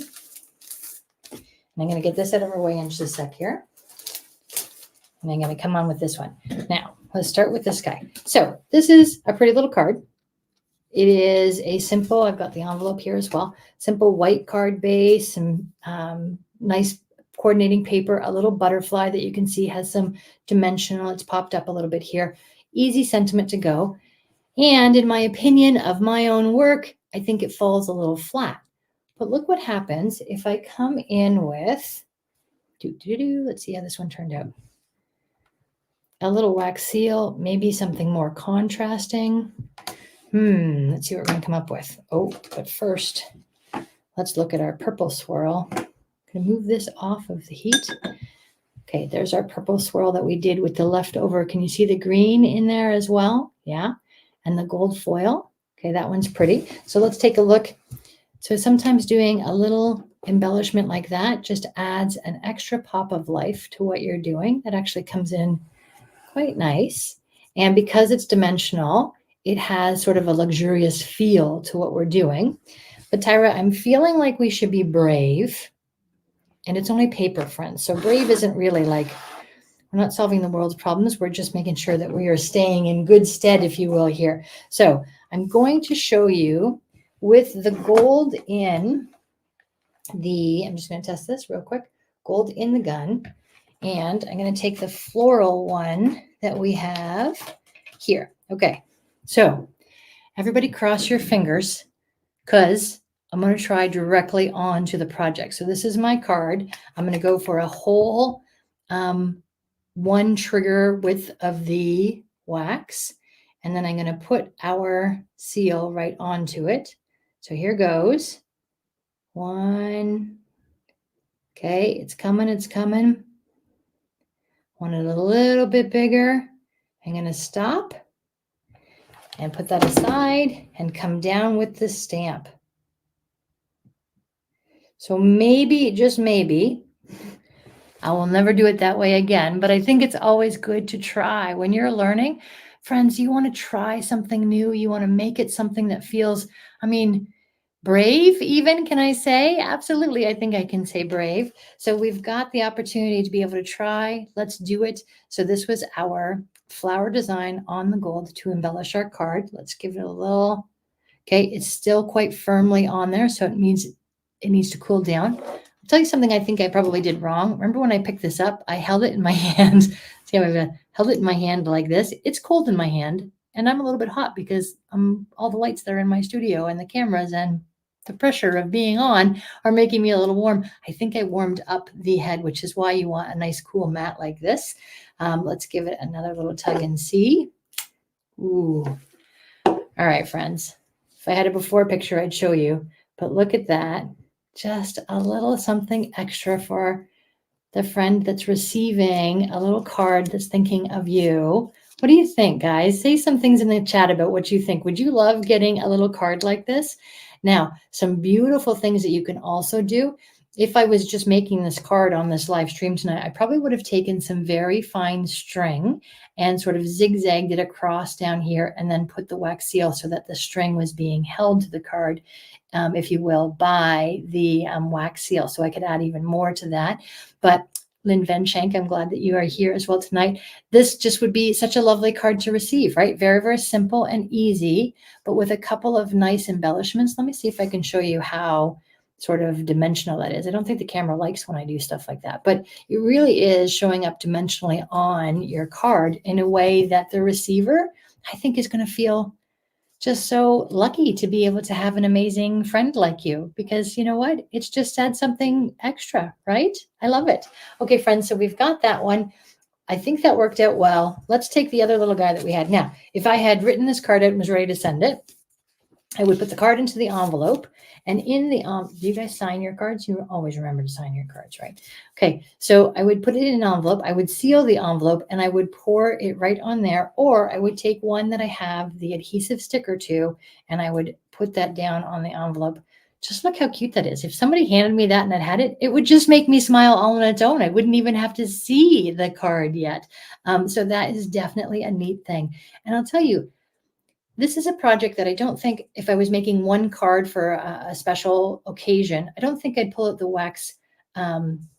And I'm going to get this out of our way in just a sec here. And I'm going to come on with this one. Now, let's start with this guy. So this is a pretty little card. It is a simple, I've got the envelope here as well, simple white card base, some nice coordinating paper, a little butterfly that you can see has some dimensional, it's popped up a little bit here. Easy sentiment to go. And in my opinion of my own work, I think it falls a little flat. But look what happens if I come in with, let's see how this one turned out. A little wax seal, maybe something more contrasting. Let's see what we're going to come up with. Oh, but first, let's look at our purple swirl. I'm going to move this off of the heat. Okay, there's our purple swirl that we did with the leftover. Can you see the green in there as well? Yeah, and the gold foil. Okay, that one's pretty. So let's take a look. So sometimes doing a little embellishment like that just adds an extra pop of life to what you're doing. That actually comes in quite nice. And because it's dimensional, it has sort of a luxurious feel to what we're doing. But Tyra, I'm feeling like we should be brave. And it's only paper, friends. So brave isn't really like, we're not solving the world's problems. We're just making sure that we are staying in good stead, if you will, here. So I'm going to show you with the gold in the, I'm just going to test this real quick, gold in the gun. And I'm going to take the floral one that we have here. Okay. So everybody cross your fingers because I'm going to try directly onto the project. So this is my card. I'm going to go for a whole one trigger width of the wax. And then I'm going to put our seal right onto it. So here goes. One. Okay, it's coming, it's coming. Want it a little bit bigger. I'm going to stop and put that aside and come down with the stamp. So maybe, just maybe, I will never do it that way again, but I think it's always good to try. When you're learning, friends, you want to try something new. You want to make it something that feels, brave even, can I say? Absolutely, I think I can say brave. So we've got the opportunity to be able to try. Let's do it. So this was our flower design on the gold to embellish our card. Let's give it a little, okay, it's still quite firmly on there, so it means it needs to cool down. tell you something I think I probably did wrong. Remember when I picked this up, I held it in my hand. See how I've held it in my hand like this? It's cold in my hand, and I'm a little bit hot because all the lights that are in my studio and the cameras and the pressure of being on are making me a little warm. I think I warmed up the head, which is why you want a nice cool mat like this. Let's give it another little tug and see. Ooh. All right, friends. If I had a before picture, I'd show you, but look at that. Just a little something extra for the friend that's receiving a little card that's thinking of you. What do you think, guys? Say some things in the chat about what you think. Would you love getting a little card like this? Now, some beautiful things that you can also do. If I was just making this card on this live stream tonight, I probably would have taken some very fine string and sort of zigzagged it across down here and then put the wax seal so that the string was being held to the card, if you will, by the wax seal. So I could add even more to that. But Lynn Venshank, I'm glad that you are here as well tonight. This just would be such a lovely card to receive, right? Very, very simple and easy, but with a couple of nice embellishments. Let me see if I can show you how sort of dimensional that is. I don't think the camera likes when I do stuff like that, but it really is showing up dimensionally on your card in a way that the receiver, I think, is going to feel just so lucky to be able to have an amazing friend like you, because you know what? It's just add something extra, right? I love it. Okay, friends, so we've got that one. I think that worked out well. Let's take the other little guy that we had. Now, if I had written this card out and was ready to send it, I would put the card into the envelope, and in the do you guys sign your cards? You always remember to sign your cards, right? Okay, so I would put it in an envelope. I would seal the envelope, and I would pour it right on there, or I would take one that I have the adhesive sticker to, and I would put that down on the envelope. Just look how cute that is. If somebody handed me that and it had it, it would just make me smile all on its own. I wouldn't even have to see the card yet. So that is definitely a neat thing. And I'll tell you, this is a project that I don't think, if I was making one card for a special occasion, I don't think I'd pull out the wax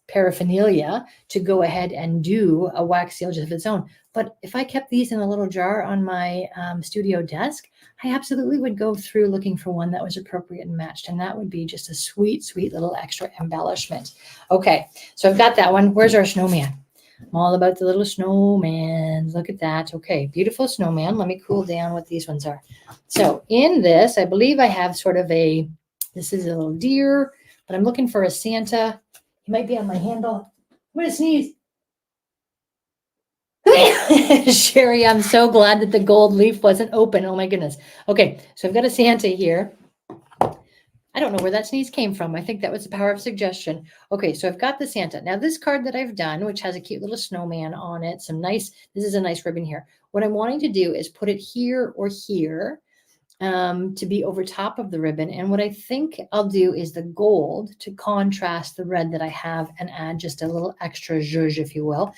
paraphernalia to go ahead and do a wax seal just of its own. But if I kept these in a little jar on my studio desk, I absolutely would go through looking for one that was appropriate and matched. And that would be just a sweet, sweet little extra embellishment. Okay, so I've got that one. Where's our snowman? I'm all about the little snowman. Look at that. Okay, beautiful snowman. Let me cool down what these ones are. So in this, I believe I have sort of this is a little deer, but I'm looking for a Santa. He might be on my handle. I'm going to sneeze. Sherry, I'm so glad that the gold leaf wasn't open. Oh my goodness. Okay, so I've got a Santa here. I don't know where that sneeze came from. I think that was the power of suggestion. Okay, so I've got the Santa. Now this card that I've done, which has a cute little snowman on it, this is a nice ribbon here. What I'm wanting to do is put it here or here to be over top of the ribbon. And what I think I'll do is the gold to contrast the red that I have and add just a little extra zhuzh, if you will.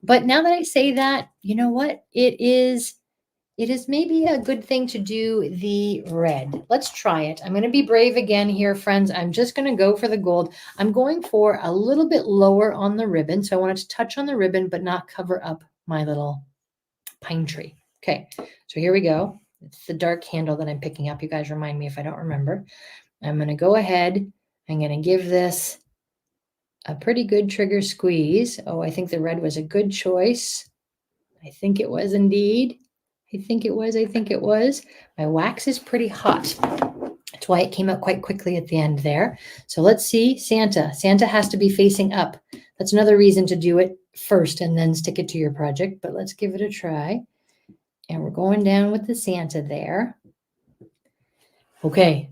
But now that I say that, you know what? It is maybe a good thing to do the red. Let's try it. I'm going to be brave again here, friends. I'm just going to go for the gold. I'm going for a little bit lower on the ribbon. So I want it to touch on the ribbon, but not cover up my little pine tree. Okay, so here we go. It's the dark handle that I'm picking up. You guys remind me if I don't remember. I'm going to go ahead. I'm going to give this a pretty good trigger squeeze. Oh, I think the red was a good choice. I think it was indeed. I think it was. My wax is pretty hot. That's why it came out quite quickly at the end there. So let's see, Santa. Santa has to be facing up. That's another reason to do it first and then stick it to your project, but let's give it a try. And we're going down with the Santa there. Okay.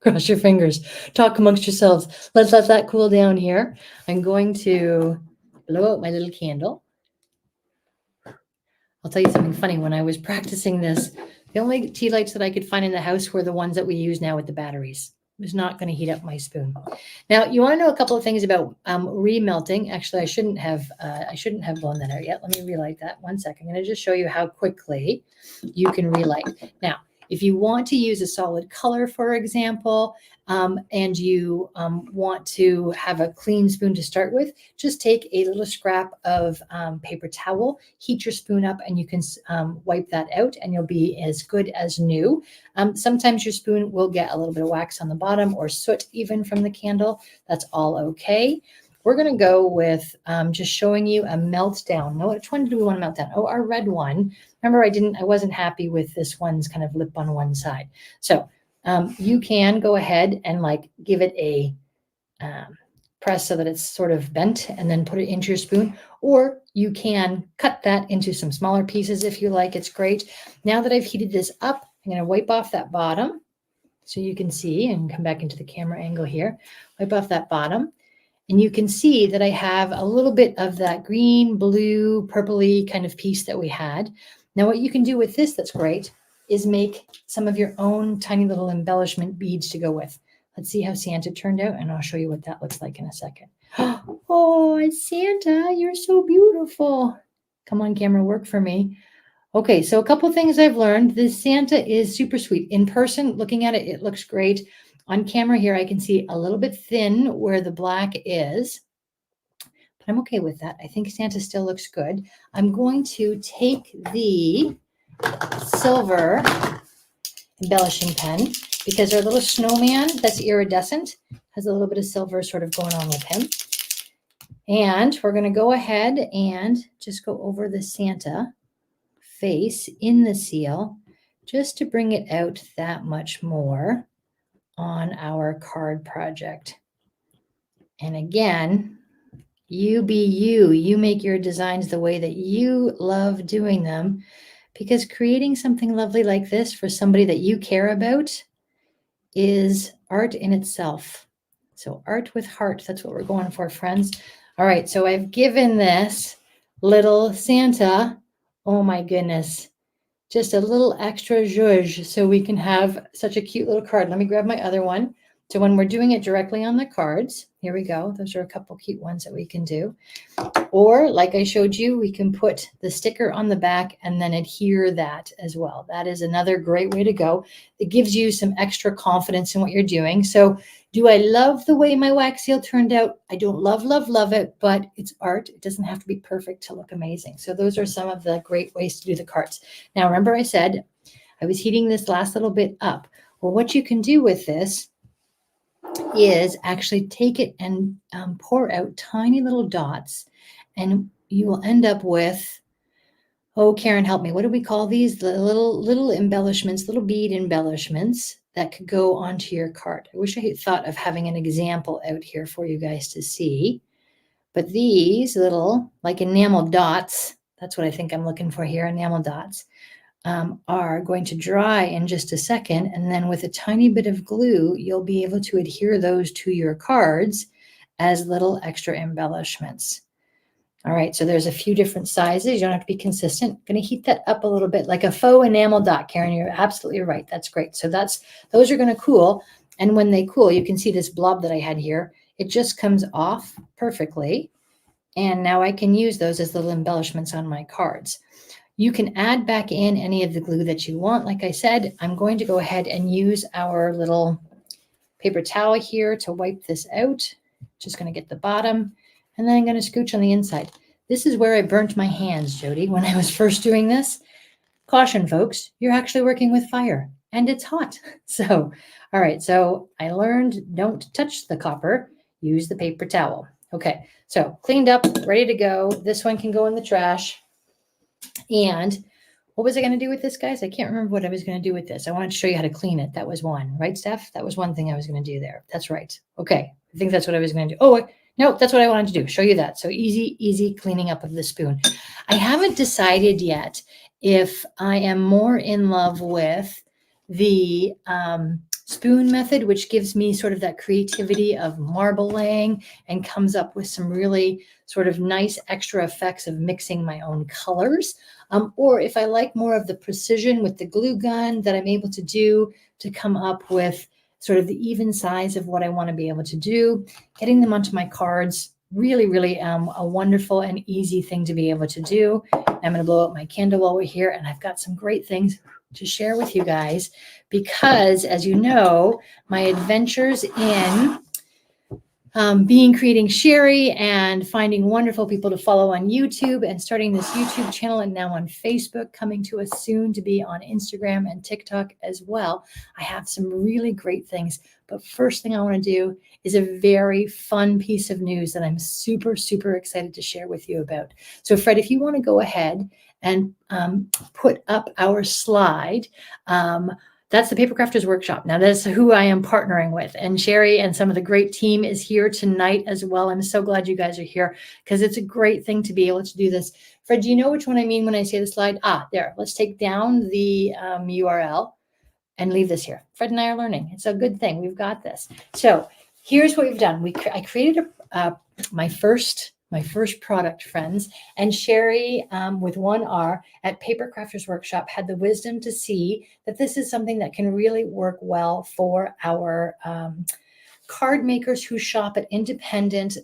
Cross your fingers. Talk amongst yourselves. Let's let that cool down here. I'm going to blow out my little candle. I'll tell you something funny. When I was practicing this, the only tea lights that I could find in the house were the ones that we use now with the batteries. It was not going to heat up my spoon. Now, you want to know a couple of things about remelting. Actually, I shouldn't have blown that out yet. Let me relight that. 1 second. I'm going to just show you how quickly you can relight. Now, If you want to use a solid color, for example, and you want to have a clean spoon to start with, just take a little scrap of paper towel, heat your spoon up, and you can wipe that out, and you'll be as good as new. Sometimes your spoon will get a little bit of wax on the bottom or soot even from the candle. That's all okay. We're going to go with just showing you a meltdown. Now, which one do we want to melt down? Oh, our red one. Remember, I wasn't happy with this one's kind of lip on one side. So you can go ahead and like give it a press so that it's sort of bent and then put it into your spoon, or you can cut that into some smaller pieces if you like. It's great. Now that I've heated this up, I'm going to wipe off that bottom so you can see, and come back into the camera angle here. Wipe off that bottom. And you can see that I have a little bit of that green, blue, purpley kind of piece that we had. Now what you can do with this that's great is make some of your own tiny little embellishment beads to go with. Let's see how Santa turned out, and I'll show you what that looks like in a second. Oh, it's Santa, you're so beautiful. Come on, camera, work for me. Okay, so a couple things I've learned. This Santa is super sweet. In person, looking at it, it looks great. On camera here, I can see a little bit thin where the black is, but I'm okay with that. I think Santa still looks good. I'm going to take the silver embellishing pen because our little snowman that's iridescent has a little bit of silver sort of going on with him. And we're going to go ahead and just go over the Santa face in the seal just to bring it out that much more on our card project. And again, you be you. You make your designs the way that you love doing them, because creating something lovely like this for somebody that you care about is art in itself. So art with heart, that's what we're going for, friends. All right, so I've given this little Santa, oh my goodness, just a little extra zhuzh so we can have such a cute little card. Let me grab my other one. So when we're doing it directly on the cards, here we go. Those are a couple cute ones that we can do. Or like I showed you, we can put the sticker on the back and then adhere that as well. That is another great way to go. It gives you some extra confidence in what you're doing. So do I love the way my wax seal turned out? I don't love it, but it's art. It doesn't have to be perfect to look amazing. So those are some of the great ways to do the cards. Now, remember I said I was heating this last little bit up. Well, what you can do with this is actually take it and pour out tiny little dots, and you will end up with, oh, Karen, help me. What do we call these? The little embellishments, little bead embellishments that could go onto your card. I wish I had thought of having an example out here for you guys to see. But these little, like enamel dots, that's what I think I'm looking for here, enamel dots, are going to dry in just a second. And then with a tiny bit of glue, you'll be able to adhere those to your cards as little extra embellishments. All right, so there's a few different sizes. You don't have to be consistent. I'm going to heat that up a little bit, like a faux enamel dot, Karen. You're absolutely right. That's great. So those are going to cool. And when they cool, you can see this blob that I had here. It just comes off perfectly. And now I can use those as little embellishments on my cards. You can add back in any of the glue that you want. Like I said, I'm going to go ahead and use our little paper towel here to wipe this out. Just going to get the bottom, and then I'm going to scooch on the inside. This is where I burnt my hands, Jody, when I was first doing this. Caution, folks, you're actually working with fire and it's hot. So, all right, so I learned don't touch the copper, use the paper towel. Okay, so cleaned up, ready to go. This one can go in the trash. And what was I going to do with this, guys? I can't remember what I was going to do with this. I wanted to show you how to clean it. That was one, right, Steph? That was one thing I was going to do there. That's right. Okay, I think that's what I was going to do. Oh, no, that's what I wanted to do. Show you that. So easy cleaning up of the spoon. I haven't decided yet if I am more in love with the spoon method, which gives me sort of that creativity of marble laying and comes up with some really sort of nice extra effects of mixing my own colors. Or if I like more of the precision with the glue gun that I'm able to do to come up with sort of the even size of what I want to be able to do, getting them onto my cards, really a wonderful and easy thing to be able to do. I'm going to blow out my candle while we're here, and I've got some great things to share with you guys because, as you know, my adventures in creating Sherri and finding wonderful people to follow on YouTube and starting this YouTube channel and now on Facebook, coming to us soon to be on Instagram and TikTok as well. I have some really great things. But first thing I want to do is a very fun piece of news that I'm super, super excited to share with you about. So Fred, if you want to go ahead and put up our slide, that's the Paper Crafters Workshop. Now, that's who I am partnering with. And Sherri and some of the great team is here tonight as well. I'm so glad you guys are here because it's a great thing to be able to do this. Fred, do you know which one I mean when I say the slide? There. Let's take down the URL and leave this here. Fred and I are learning. It's a good thing. We've got this. So here's what we've done. I created my first product, friends, and Sherri with one R at Paper Crafters Workshop had the wisdom to see that this is something that can really work well for our card makers who shop at independent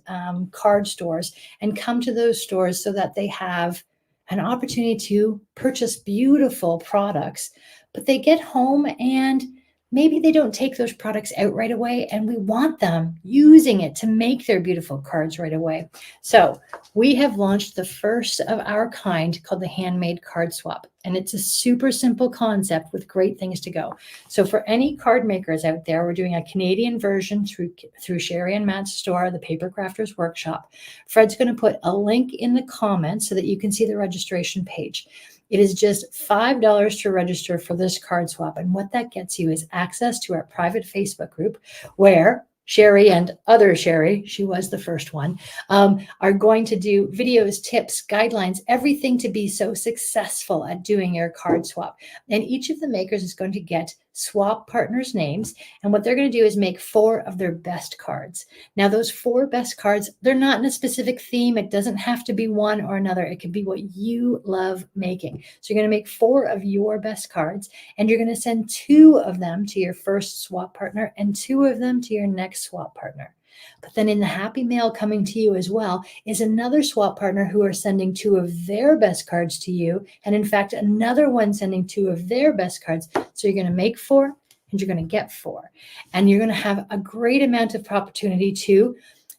card stores and come to those stores so that they have an opportunity to purchase beautiful products, but they get home and maybe they don't take those products out right away, and we want them using it to make their beautiful cards right away. So we have launched the first of our kind called the Handmade Card Swap, and it's a super simple concept with great things to go. So for any card makers out there, we're doing a Canadian version through Sherri and Matt's store, the Paper Crafters Workshop. Fred's going to put a link in the comments so that you can see the registration page. It is just $5 to register for this card swap. And what that gets you is access to our private Facebook group where Sherri and other Sherri, she was the first one, are going to do videos, tips, guidelines, everything to be so successful at doing your card swap. And each of the makers is going to get swap partners' names. And what they're going to do is make 4 of their best cards. Now, those 4 best cards, they're not in a specific theme. It doesn't have to be one or another. It can be what you love making. So you're going to make 4 of your best cards, and you're going to send 2 of them to your first swap partner and 2 of them to your next swap partner. But then in the happy mail coming to you as well is another swap partner who are sending 2 of their best cards to you. And in fact, another one sending 2 of their best cards. So you're going to make 4 and you're going to get 4. And you're going to have a great amount of opportunity to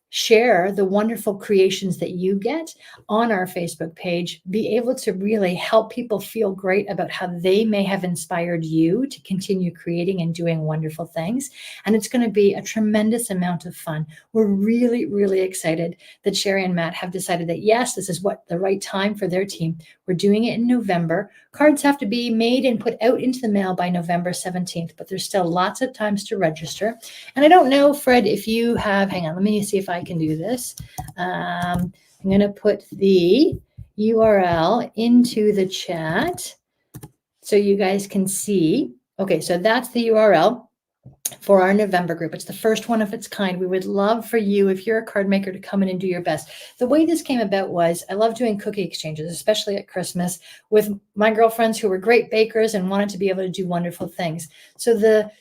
share the wonderful creations that you get on our Facebook page, be able to really help people feel great about how they may have inspired you to continue creating and doing wonderful things. And it's going to be a tremendous amount of fun. We're really, really excited that Sherri and Matt have decided that, yes, this is what the right time for their team. We're doing it in November. Cards have to be made and put out into the mail by November 17th, but there's still lots of times to register. And I don't know, Fred, if you have, hang on, let me see if I can do this. I'm going to put the URL into the chat so you guys can see. Okay, so that's the URL for our November group. It's the first one of its kind. We would love for you, if you're a card maker, to come in and do your best. The way this came about was I love doing cookie exchanges, especially at Christmas, with my girlfriends who were great bakers and wanted to be able to do wonderful things. So the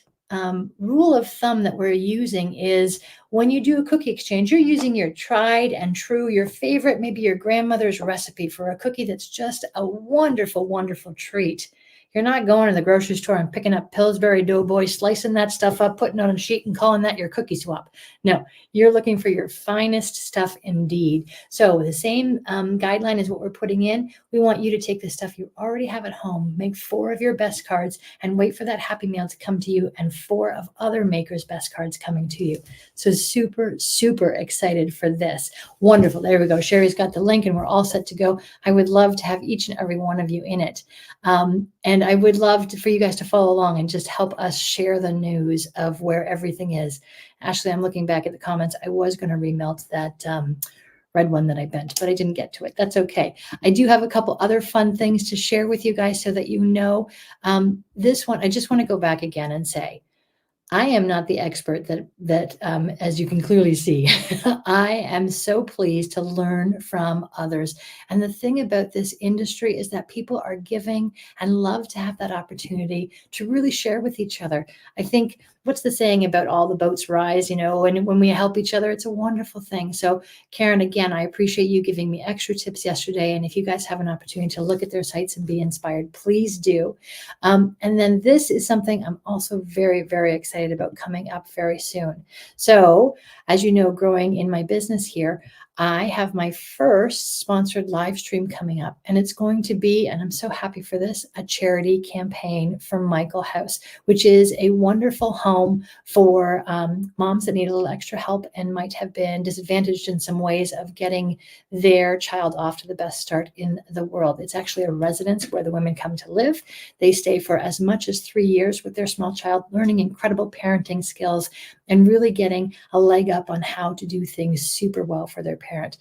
rule of thumb that we're using is when you do a cookie exchange, you're using your tried and true, your favorite, maybe your grandmother's recipe for a cookie that's just a wonderful, wonderful treat. You're not going to the grocery store and picking up Pillsbury Doughboy, slicing that stuff up, putting it on a sheet and calling that your cookie swap. No, you're looking for your finest stuff indeed. So the same guideline is what we're putting in. We want you to take the stuff you already have at home, make 4 of your best cards, and wait for that happy mail to come to you and 4 of other makers' best cards coming to you. So super, super excited for this. Wonderful. There we go. Sherri's got the link and we're all set to go. I would love to have each and every one of you in it. And I would love for you guys to follow along and just help us share the news of where everything is. Ashley, I'm looking back at the comments. I was going to remelt that red one that I bent, but I didn't get to it. That's okay. I do have a couple other fun things to share with you guys so that you know. This one, I just want to go back again and say, I am not the expert that as you can clearly see. I am so pleased to learn from others. And the thing about this industry is that people are giving and love to have that opportunity to really share with each other. I think what's the saying about all the boats rise, and when we help each other, it's a wonderful thing. So Karen, again, I appreciate you giving me extra tips yesterday. And if you guys have an opportunity to look at their sites and be inspired, please do. And then this is something I'm also very, very excited about coming up very soon. So as you know, growing in my business here, I have my first sponsored live stream coming up, and it's going to be, and I'm so happy for this, a charity campaign for Michael House, which is a wonderful home for moms that need a little extra help and might have been disadvantaged in some ways of getting their child off to the best start in the world. It's actually a residence where the women come to live. They stay for as much as 3 years with their small child, learning incredible parenting skills and really getting a leg up on how to do things super well for their parent,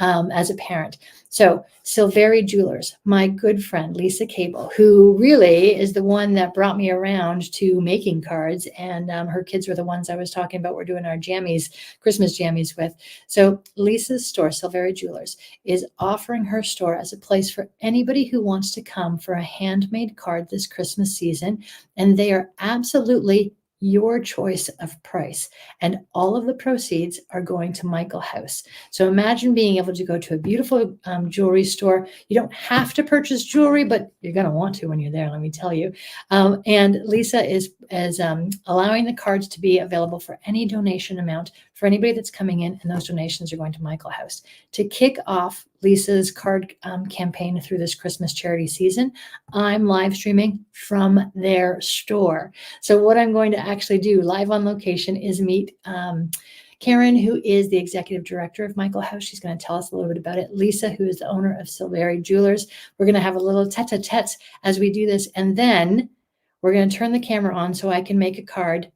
as a parent. So Silveri Jewelers, my good friend, Lisa Cable, who really is the one that brought me around to making cards. And her kids were the ones I was talking about. We're doing our jammies, Christmas jammies with. So Lisa's store, Silveri Jewelers, is offering her store as a place for anybody who wants to come for a handmade card this Christmas season. And they are absolutely your choice of price. And all of the proceeds are going to Michael House. So imagine being able to go to a beautiful jewelry store. You don't have to purchase jewelry, but you're going to want to when you're there, let me tell you. And Lisa is allowing the cards to be available for any donation amount for anybody that's coming in, and those donations are going to Michael House. To kick off Lisa's card campaign through this Christmas charity season, I'm live streaming from their store. So what I'm going to actually do live on location is meet Karen, who is the executive director of Michael House. She's going to tell us a little bit about it. Lisa, who is the owner of Silveri Jewelers. We're going to have a little tete-a-tete as we do this. And then we're going to turn the camera on so I can make a card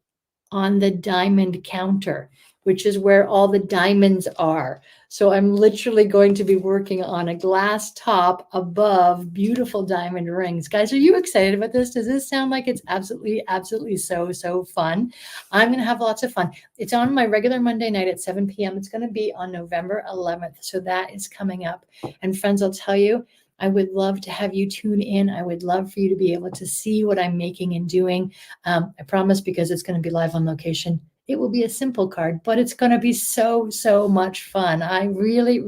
on the diamond counter, which is where all the diamonds are. So I'm literally going to be working on a glass top above beautiful diamond rings. Guys, are you excited about this? Does this sound like it's absolutely, absolutely so fun? I'm going to have lots of fun. It's on my regular Monday night at 7 p.m. It's going to be on November 11th. So that is coming up. And friends, I'll tell you, I would love to have you tune in. I would love for you to be able to see what I'm making and doing. I promise, because it's going to be live on location, it will be a simple card, but it's going to be so much fun. I really,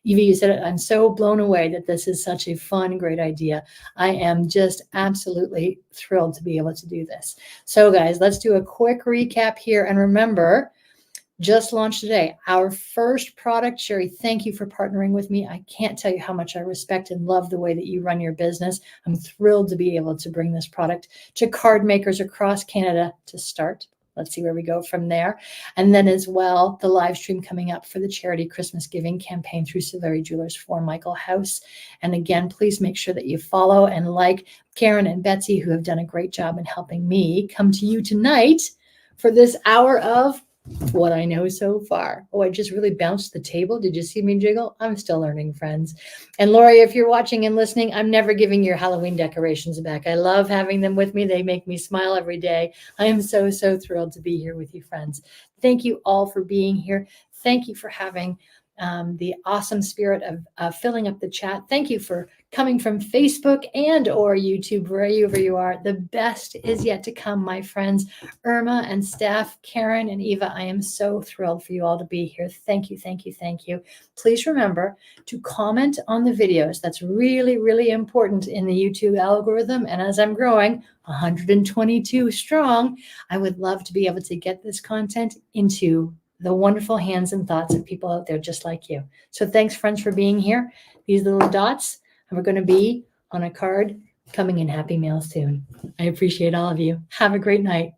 Evie, you said it, I'm so blown away that this is such a fun, great idea. I am just absolutely thrilled to be able to do this. So guys, let's do a quick recap here. And remember, just launched today, our first product. Sherri, thank you for partnering with me. I can't tell you how much I respect and love the way that you run your business. I'm thrilled to be able to bring this product to card makers across Canada to start. Let's see where we go from there. And then as well, the live stream coming up for the charity Christmas giving campaign through Silveri Jewelers for Michael House. And again, please make sure that you follow and like Karen and Betsy, who have done a great job in helping me come to you tonight for this hour of what I know so far. Oh, I just really bounced the table. Did you see me jiggle? I'm still learning, friends. And Lori, if you're watching and listening, I'm never giving your Halloween decorations back. I love having them with me. They make me smile every day. I am so thrilled to be here with you, friends. Thank you all for being here. Thank you for having the awesome spirit of filling up the chat. Thank you for coming from Facebook and or YouTube, wherever you are. The best is yet to come, my friends. Irma and Steph, Karen and Eva, I am so thrilled for you all to be here. Thank you. Please remember to comment on the videos. That's really important in the YouTube algorithm. And as I'm growing 122 strong, I would love to be able to get this content into the wonderful hands and thoughts of people out there just like you. So thanks, friends, for being here. These little dots are going to be on a card coming in Happy Mail soon. I appreciate all of you. Have a great night.